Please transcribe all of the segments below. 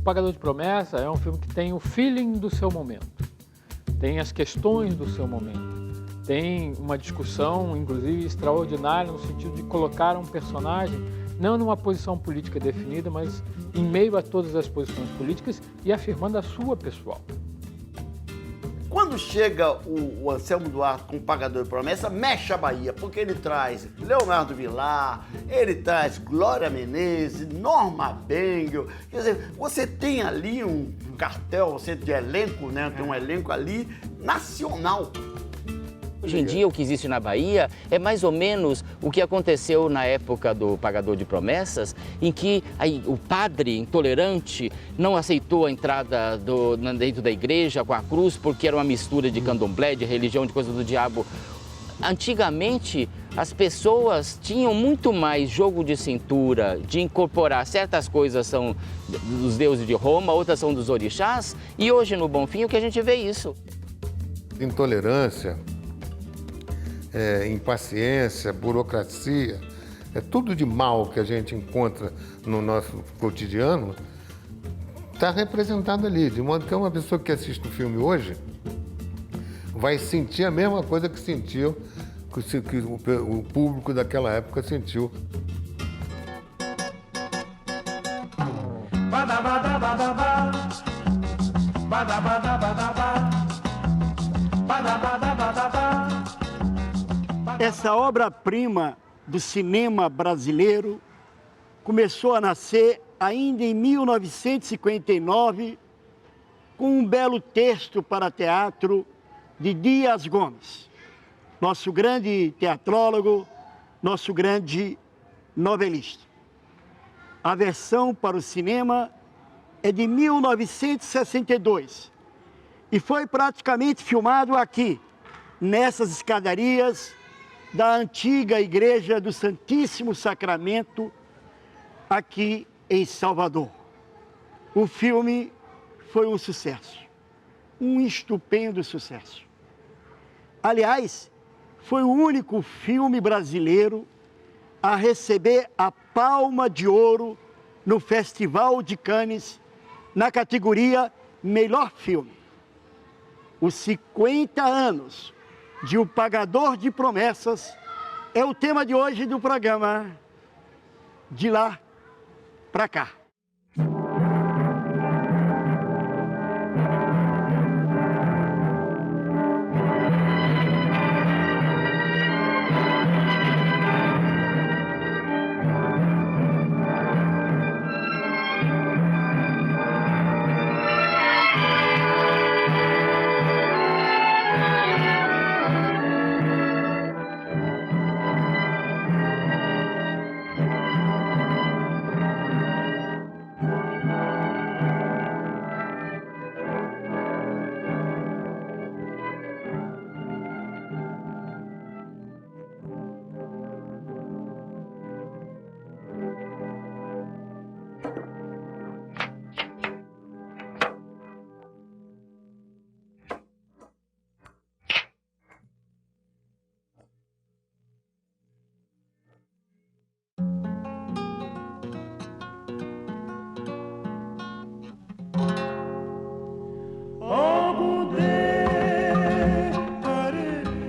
Pagador de Promessa é um filme que tem o feeling do seu momento, tem as questões do seu momento, tem uma discussão, inclusive, extraordinária no sentido de colocar um personagem não numa posição política definida, mas em meio a todas as posições políticas e afirmando a sua pessoal. Quando chega o Anselmo Duarte com o Pagador de Promessa, mexe a Bahia, porque ele traz Leonardo Vilar, ele traz Glória Menezes, Norma Bengel. Quer dizer, você tem ali um cartel, você de elenco, né? Tem um elenco ali nacional. Hoje em dia, o que existe na Bahia é mais ou menos o que aconteceu na época do Pagador de Promessas, em que o padre intolerante não aceitou a entrada dentro da igreja com a cruz, porque era uma mistura de candomblé, de religião, de coisa do diabo. Antigamente, as pessoas tinham muito mais jogo de cintura, de incorporar certas coisas são dos deuses de Roma, outras são dos orixás, e hoje no Bonfim o que a gente vê é isso. Intolerância, impaciência, burocracia, tudo de mal que a gente encontra no nosso cotidiano está representado ali, de modo que uma pessoa que assiste o filme hoje vai sentir a mesma coisa que sentiu, que o público daquela época sentiu. Essa obra-prima do cinema brasileiro começou a nascer ainda em 1959 com um belo texto para teatro de Dias Gomes, nosso grande teatrólogo, nosso grande novelista. A versão para o cinema é de 1962 e foi praticamente filmado aqui, nessas escadarias da antiga Igreja do Santíssimo Sacramento, aqui em Salvador. O filme foi um sucesso, um estupendo sucesso. Aliás, foi o único filme brasileiro a receber a Palma de Ouro no Festival de Cannes, na categoria Melhor Filme. Os 50 anos de O Pagador de Promessas é o tema de hoje do programa De Lá Pra Cá.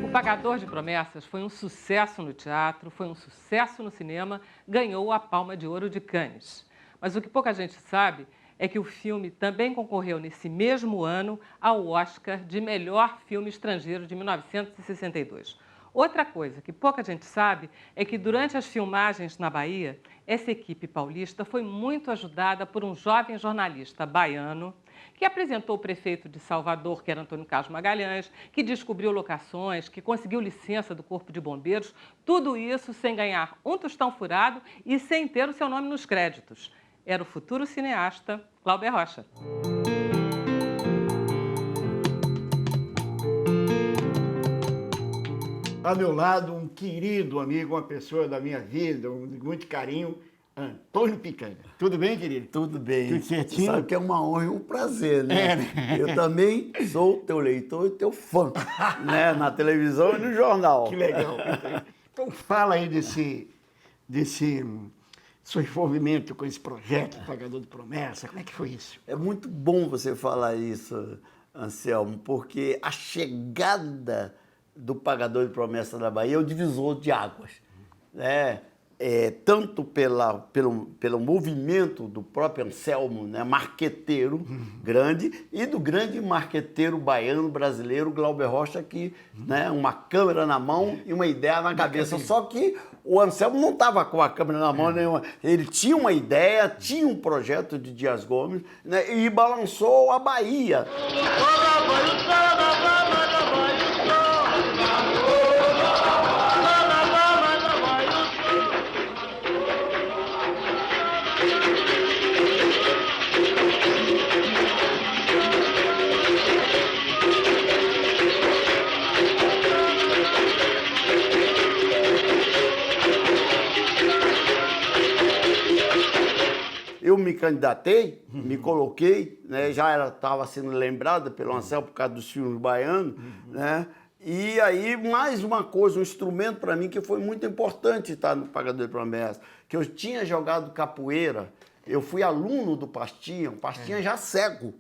O Pagador de Promessas foi um sucesso no teatro, foi um sucesso no cinema, ganhou a Palma de Ouro de Cannes. Mas o que pouca gente sabe é que o filme também concorreu nesse mesmo ano ao Oscar de Melhor Filme Estrangeiro de 1962. Outra coisa que pouca gente sabe é que durante as filmagens na Bahia, essa equipe paulista foi muito ajudada por um jovem jornalista baiano que apresentou o prefeito de Salvador, que era Antônio Carlos Magalhães, que descobriu locações, que conseguiu licença do Corpo de Bombeiros, tudo isso sem ganhar um tostão furado e sem ter o seu nome nos créditos. Era o futuro cineasta Glauber Rocha. Ao meu lado, um querido amigo, uma pessoa da minha vida, de muito carinho, Antônio Picanha. Tudo bem, querido? Tudo bem. Tudo certinho? Sabe que é uma honra e um prazer, né? né? Eu também sou teu leitor e teu fã, né? Na televisão e no jornal. Que legal. Então fala aí seu envolvimento com esse projeto, Pagador de Promessa, como é que foi isso? É muito bom você falar isso, Anselmo, porque a chegada do Pagador de Promessa da Bahia é o divisor de águas, né? Tanto pelo movimento do próprio Anselmo, né, marqueteiro grande, e do grande marqueteiro baiano brasileiro, Glauber Rocha, que, né, uma câmera na mão e uma ideia na cabeça. Só que o Anselmo não estava com a câmera na mão nenhuma. Ele tinha uma ideia, tinha um projeto de Dias Gomes, né, e balançou a Bahia. Eu me candidatei, me coloquei, né, já estava sendo lembrada pelo Anselmo por causa dos filmes baianos, né? E aí, mais uma coisa, um instrumento para mim que foi muito importante estar no Pagador de Promessas, que eu tinha jogado capoeira, eu fui aluno do Pastinha, o Pastinha já cego,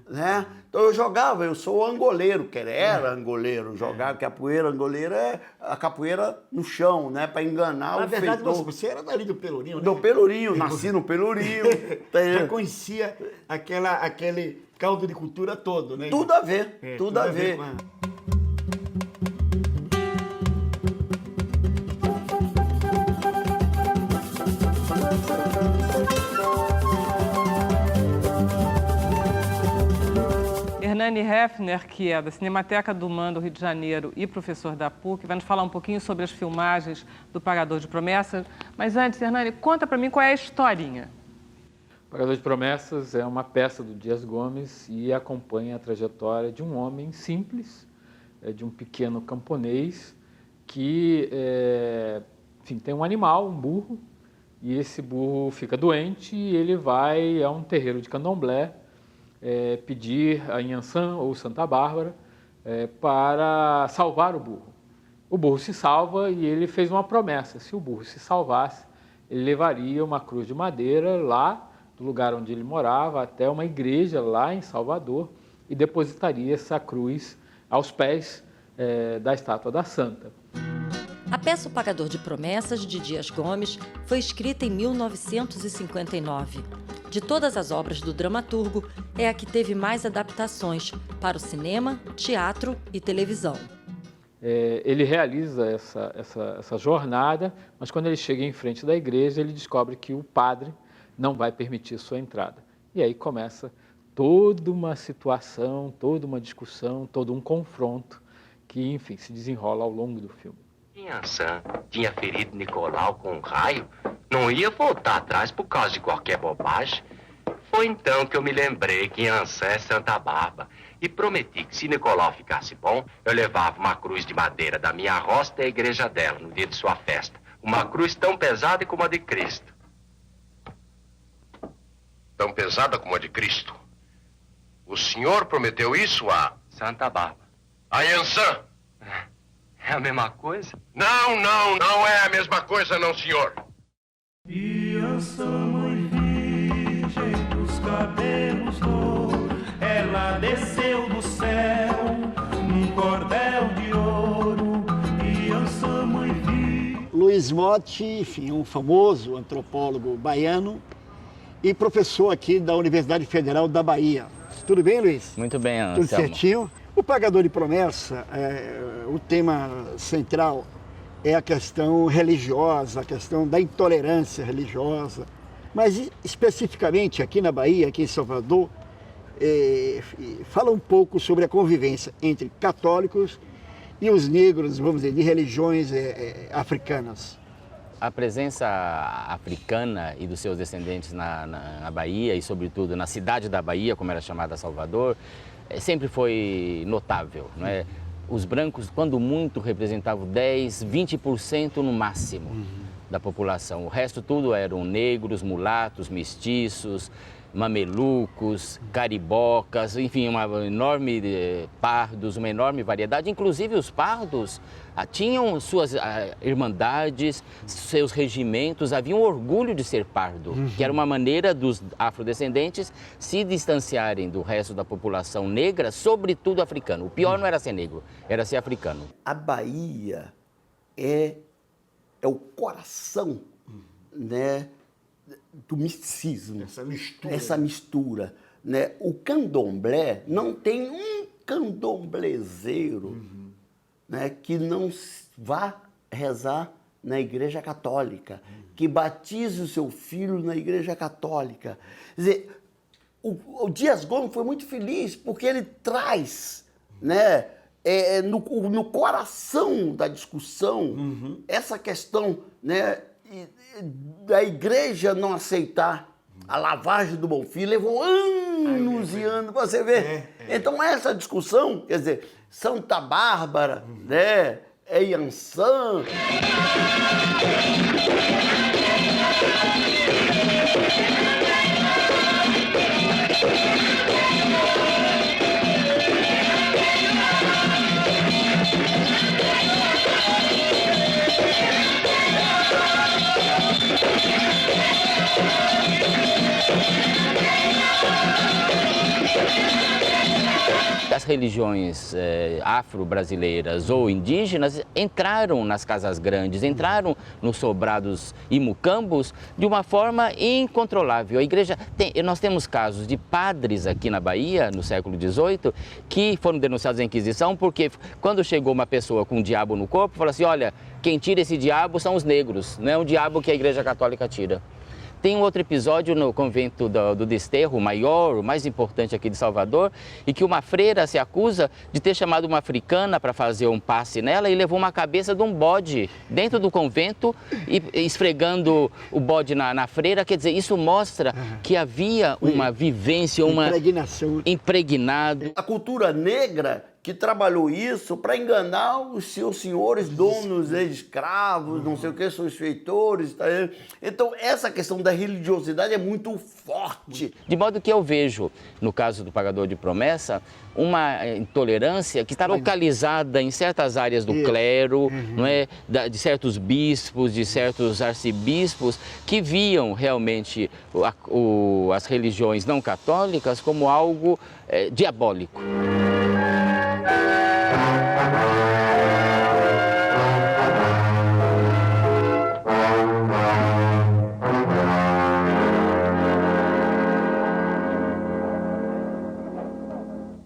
né? Então eu jogava, eu sou angoleiro, que era angoleiro, jogava capoeira, angoleiro é a capoeira no chão, né? Para enganar Na o verdade, feitor. você era dali do Pelourinho, né? Do Pelourinho, nasci no Pelourinho. Já conhecia aquele caldo de cultura todo, né? Tudo a ver, tudo a ver. com a- Hernani Heffner, que é da Cinemateca do MAN do Rio de Janeiro e professor da PUC, vai nos falar um pouquinho sobre as filmagens do Pagador de Promessas. Mas antes, Hernani, conta para mim qual é a historinha. Pagador de Promessas é uma peça do Dias Gomes e acompanha a trajetória de um homem simples, de um pequeno camponês que enfim, tem um animal, um burro, e esse burro fica doente e ele vai a um terreiro de candomblé pedir a Inhansã ou Santa Bárbara para salvar o burro. O burro se salva e ele fez uma promessa: se o burro se salvasse, ele levaria uma cruz de madeira lá do lugar onde ele morava até uma igreja lá em Salvador e depositaria essa cruz aos pés da estátua da Santa. A peça O Pagador de Promessas, de Dias Gomes, foi escrita em 1959. De todas as obras do dramaturgo, é a que teve mais adaptações para o cinema, teatro e televisão. Ele realiza essa jornada, mas quando ele chega em frente da igreja, ele descobre que o padre não vai permitir sua entrada. E aí começa toda uma situação, toda uma discussão, todo um confronto que, enfim, se desenrola ao longo do filme. Inhansã tinha ferido Nicolau com um raio, não ia voltar atrás por causa de qualquer bobagem. Foi então que eu me lembrei que Inhansã é Santa Bárbara e prometi que se Nicolau ficasse bom, eu levava uma cruz de madeira da minha roça até a igreja dela no dia de sua festa. Uma cruz tão pesada como a de Cristo. Tão pesada como a de Cristo? O senhor prometeu isso a Santa Bárbara. a Inhansã? É a mesma coisa? Não é a mesma coisa, não, senhor. Inhansã, mãe virgem dos cabelos d'ouro, ela desceu do céu num cordel de ouro. Inhansã, mãe virgem. Luiz Motti, enfim, um famoso antropólogo baiano e professor aqui da Universidade Federal da Bahia. Tudo bem, Luiz? Muito bem, Tudo Anselmo. certinho? O Pagador de Promessa, o tema central é a questão religiosa, a questão da intolerância religiosa. Mas especificamente aqui na Bahia, aqui em Salvador, fala um pouco sobre a convivência entre católicos e os negros, vamos dizer, de religiões africanas. A presença africana e dos seus descendentes na Bahia e, sobretudo, na cidade da Bahia, como era chamada Salvador, sempre foi notável, não é? Os brancos, quando muito, representavam 10, 20% no máximo da população. O resto tudo eram negros, mulatos, mestiços, mamelucos, caribocas, enfim, uma enorme pardos, uma enorme variedade. Inclusive os pardos tinham suas irmandades, seus regimentos, havia um orgulho de ser pardo, que era uma maneira dos afrodescendentes se distanciarem do resto da população negra, sobretudo africano. O pior não era ser negro, era ser africano. A Bahia é o coração, né, do misticismo. Essa mistura. Né? O candomblé, não tem um candomblezeiro né, que não vá rezar na Igreja Católica, que batize o seu filho na Igreja Católica. Quer dizer, o Dias Gomes foi muito feliz porque ele traz, né, no coração da discussão essa questão, né, da Igreja não aceitar a lavagem do Bonfim. Levou anos e anos, você vê. Então essa discussão, quer dizer, Santa Bárbara, né, Iansã. As religiões afro-brasileiras ou indígenas entraram nas casas grandes, entraram nos sobrados e mucambos de uma forma incontrolável. A igreja nós temos casos de padres aqui na Bahia, no século XVIII, que foram denunciados à Inquisição porque quando chegou uma pessoa com um diabo no corpo, falou assim, olha, quem tira esse diabo são os negros, não é um diabo que a Igreja Católica tira. Tem um outro episódio no convento do Desterro, o maior, o mais importante aqui de Salvador, e que uma freira se acusa de ter chamado uma africana para fazer um passe nela e levou uma cabeça de um bode dentro do convento e esfregando o bode na freira. Quer dizer, isso mostra que havia uma vivência, uma impregnação. Impregnado. A cultura negra que trabalhou isso para enganar os seus senhores, donos de escravos, não sei o que, seus feitores. Tá? Então, essa questão da religiosidade é muito forte. De modo que eu vejo, no caso do pagador de promessa, uma intolerância que está localizada em certas áreas do clero, não é? De certos bispos, de certos arcebispos, que viam realmente as religiões não católicas como algo diabólico.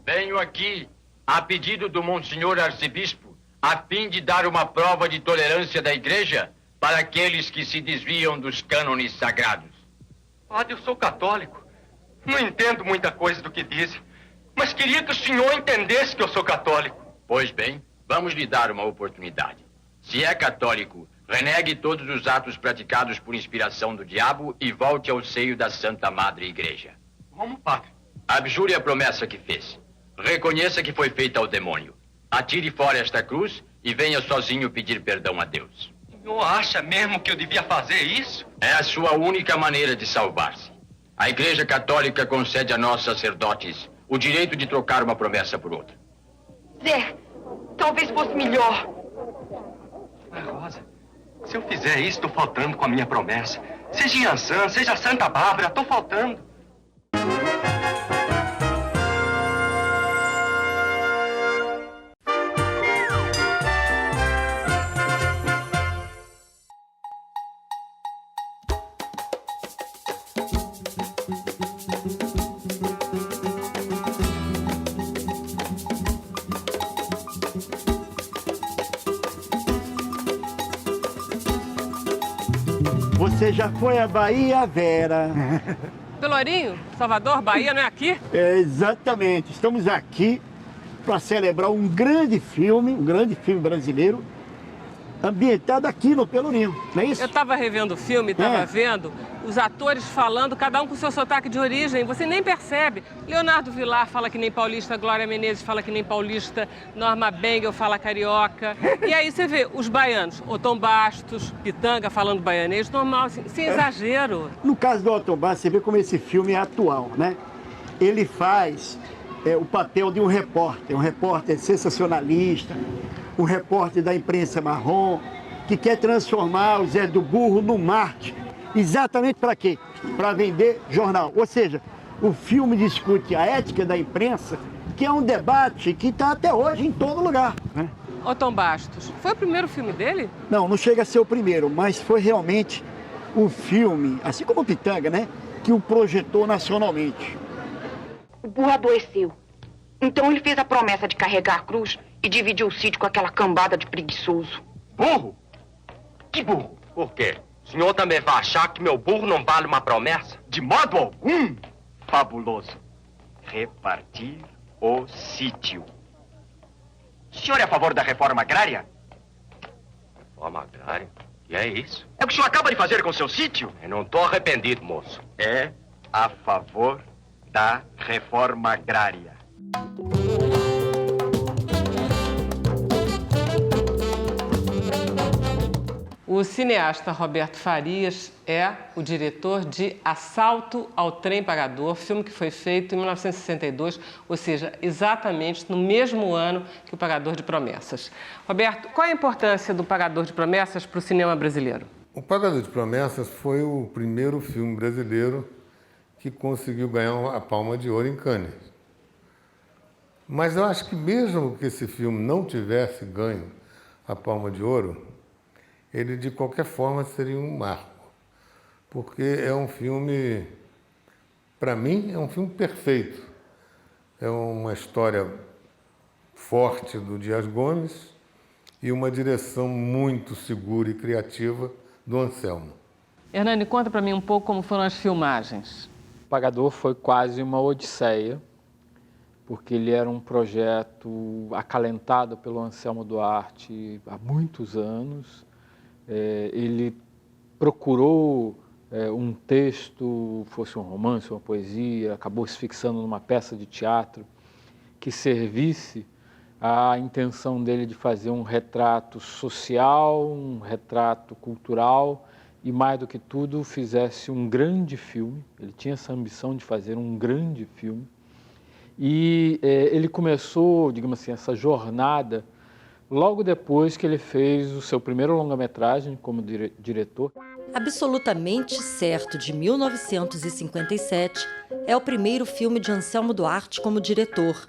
Venho aqui a pedido do Monsenhor Arcebispo, a fim de dar uma prova de tolerância da Igreja para aqueles que se desviam dos cânones sagrados. Padre, eu sou católico. Não entendo muita coisa do que dizem, mas queria que o senhor entendesse que eu sou católico. Pois bem, vamos lhe dar uma oportunidade. Se é católico, renegue todos os atos praticados por inspiração do diabo e volte ao seio da Santa Madre Igreja. Como, padre? Abjure a promessa que fez. Reconheça que foi feita ao demônio. Atire fora esta cruz e venha sozinho pedir perdão a Deus. O senhor acha mesmo que eu devia fazer isso? É a sua única maneira de salvar-se. A Igreja Católica concede a nós, sacerdotes, o direito de trocar uma promessa por outra. Zé, talvez fosse melhor. Rosa, se eu fizer isso, estou faltando com a minha promessa. Seja Iansã, seja Santa Bárbara, estou faltando. Você já foi à Bahia, Vera? Pelourinho, Salvador, Bahia, não é aqui? É, exatamente. Estamos aqui para celebrar um grande filme brasileiro, ambientado aqui no Pelourinho, não é isso? Eu estava revendo o filme, estava vendo os atores falando, cada um com seu sotaque de origem, você nem percebe. Leonardo Vilar fala que nem paulista, Glória Menezes fala que nem paulista, Norma Bengel fala carioca. E aí você vê os baianos, Otom Bastos, Pitanga falando baianês, normal, sem exagero. No caso do Otom Bastos, você vê como esse filme é atual, né? Ele faz o papel de um repórter sensacionalista, um repórter da imprensa marrom, que quer transformar o Zé do Burro no Marte. Exatamente para quê? Para vender jornal. Ou seja, o filme discute a ética da imprensa, que é um debate que está até hoje em todo lugar, né? Otom Bastos, foi o primeiro filme dele? Não, não chega a ser o primeiro, mas foi realmente o filme, assim como o Pitanga, né, que o projetou nacionalmente. O burro adoeceu. Então ele fez a promessa de carregar a cruz e dividir o sítio com aquela cambada de preguiçoso. Burro? Que burro? Por quê? O senhor também vai achar que meu burro não vale uma promessa? De modo algum. Fabuloso. Repartir o sítio. O senhor é a favor da reforma agrária? Reforma agrária? E é isso? É o que o senhor acaba de fazer com seu sítio? Eu não tô arrependido, moço. É a favor da reforma agrária. O cineasta Roberto Farias é o diretor de Assalto ao Trem Pagador, filme que foi feito em 1962, ou seja, exatamente no mesmo ano que o Pagador de Promessas. Roberto, qual é a importância do Pagador de Promessas para o cinema brasileiro? O Pagador de Promessas foi o primeiro filme brasileiro que conseguiu ganhar a Palma de Ouro em Cannes. Mas eu acho que mesmo que esse filme não tivesse ganho a Palma de Ouro, ele de qualquer forma seria um marco, porque é um filme, para mim, é um filme perfeito. É uma história forte do Dias Gomes e uma direção muito segura e criativa do Anselmo. Hernani, conta para mim um pouco como foram as filmagens. O Pagador foi quase uma odisseia, porque ele era um projeto acalentado pelo Anselmo Duarte há muitos anos. Ele procurou um texto, fosse um romance, uma poesia, acabou se fixando numa peça de teatro que servisse à intenção dele de fazer um retrato social, um retrato cultural e, mais do que tudo, fizesse um grande filme. Ele tinha essa ambição de fazer um grande filme. E ele começou, digamos assim, essa jornada logo depois que ele fez o seu primeiro longa-metragem como diretor. Absolutamente Certo, de 1957, é o primeiro filme de Anselmo Duarte como diretor.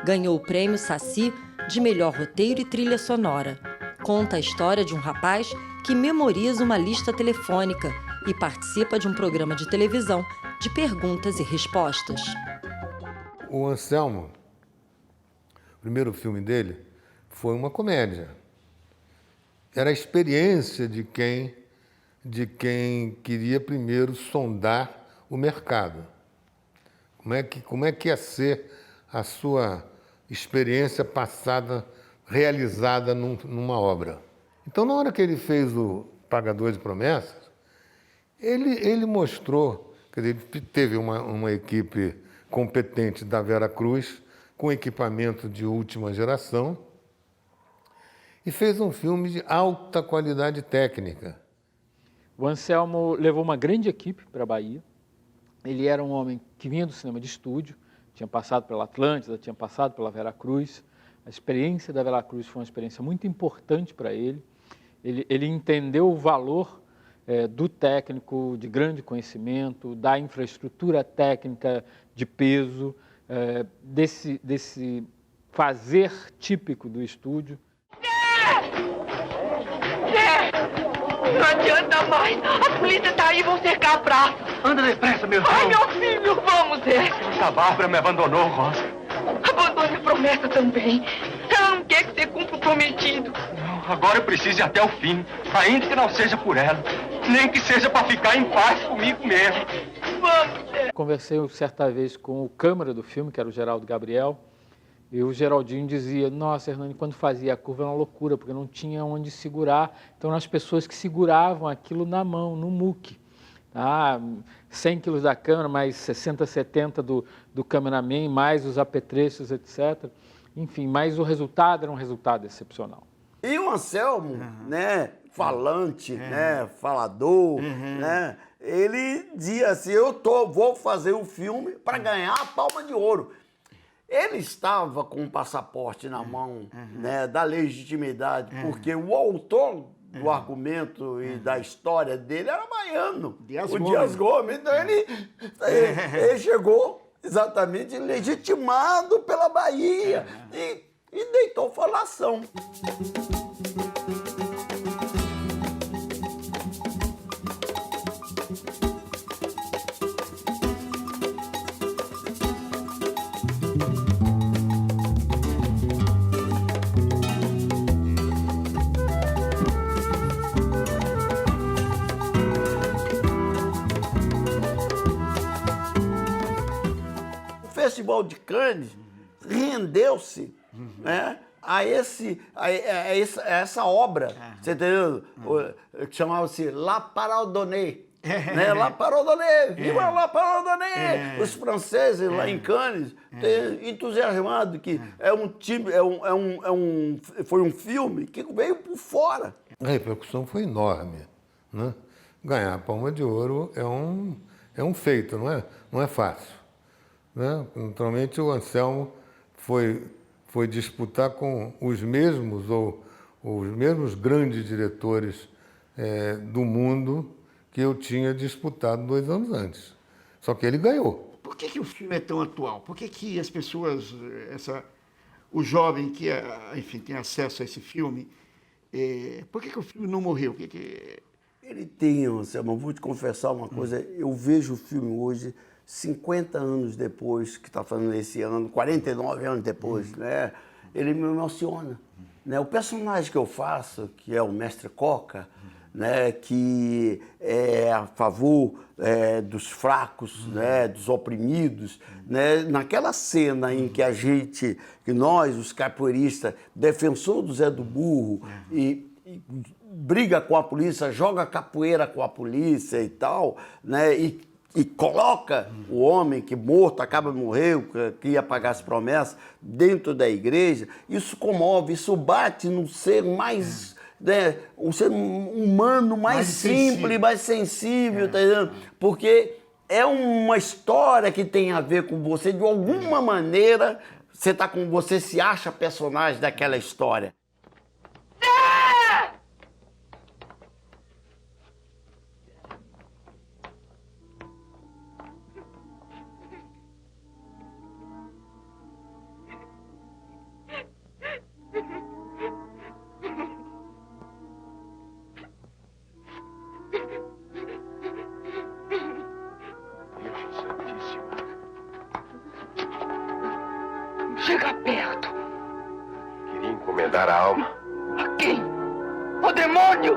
Ganhou o prêmio Saci de melhor roteiro e trilha sonora. Conta a história de um rapaz que memoriza uma lista telefônica e participa de um programa de televisão de perguntas e respostas. O Anselmo, o primeiro filme dele, foi uma comédia. Era a experiência de quem queria primeiro sondar o mercado. Como é que ia ser a sua experiência passada, realizada numa obra. Então, na hora que ele fez o Pagador de Promessas, ele mostrou, quer dizer, ele teve uma equipe competente da Vera Cruz, com equipamento de última geração, e fez um filme de alta qualidade técnica. O Anselmo levou uma grande equipe para a Bahia. Ele era um homem que vinha do cinema de estúdio, tinha passado pela Atlântida, tinha passado pela Vera Cruz. A experiência da Vera Cruz foi uma experiência muito importante para ele. Ele entendeu o valor do técnico de grande conhecimento, da infraestrutura técnica de peso, desse fazer típico do estúdio. Não adianta mais. A polícia tá aí, vão cercar a praça. Anda depressa, meu filho. Ai, meu filho, vamos, Zé. Santa Bárbara me abandonou, Rosa. Abandone a promessa também. Ela não quer que você cumpra o prometido. Não, agora eu preciso ir até o fim. Ainda que não seja por ela. Nem que seja para ficar em paz comigo mesmo. Vamos, Zé. Conversei certa vez com o câmera do filme, que era o Geraldo Gabriel, E o Geraldinho dizia, nossa, Hernani, quando fazia a curva era uma loucura, porque não tinha onde segurar. Então, as pessoas que seguravam aquilo na mão, no muque. Tá? 100 quilos da câmera, mais 60, 70 do cameraman, mais os apetrechos, etc. Enfim, mas o resultado era um resultado excepcional. E o Anselmo, né, falante, né, falador, né, ele dizia assim, vou fazer um filme para ganhar a Palma de Ouro. Ele estava com o passaporte na mão, né, da legitimidade, porque o autor do argumento e da história dele era baiano, o Dias Gomes. Então ele chegou exatamente legitimado pela Bahia e deitou falação. O Festival de Cannes rendeu-se, né, a essa obra, você entendeu? Que chamava-se La Parodonnée. Né? La Parodonnée, viva La Parodonnée! Os franceses lá em Cannes entusiasmados que foi um filme que veio por fora. A repercussão foi enorme, né? Ganhar a Palma de Ouro é um feito, não é fácil, né? Naturalmente o Anselmo foi disputar com os mesmos grandes diretores do mundo que eu tinha disputado 2 anos antes. Só que ele ganhou. Por que o filme é tão atual? Por que as pessoas, o jovem que, enfim, tem acesso a esse filme, por que o filme não morreu? Ele tem, Anselmo, vou te confessar uma coisa, eu vejo o filme hoje, 50 anos depois, que está fazendo esse ano, 49 anos depois, né? Ele me emociona. Né? O personagem que eu faço, que é o Mestre Coca, né, que é a favor dos fracos, né, dos oprimidos, né, naquela cena em que nós, os capoeiristas, defensor do Zé do Burro, e briga com a polícia, joga capoeira com a polícia e tal, né, e coloca o homem que morto, morreu, que ia pagar as promessas, dentro da igreja, isso comove, isso bate no ser mais... Né, um ser humano mais simples, mais sensível, tá entendendo? Porque é uma história que tem a ver com você, de alguma maneira, você se acha personagem daquela história. Chega perto. Queria encomendar a alma. A quem? O demônio!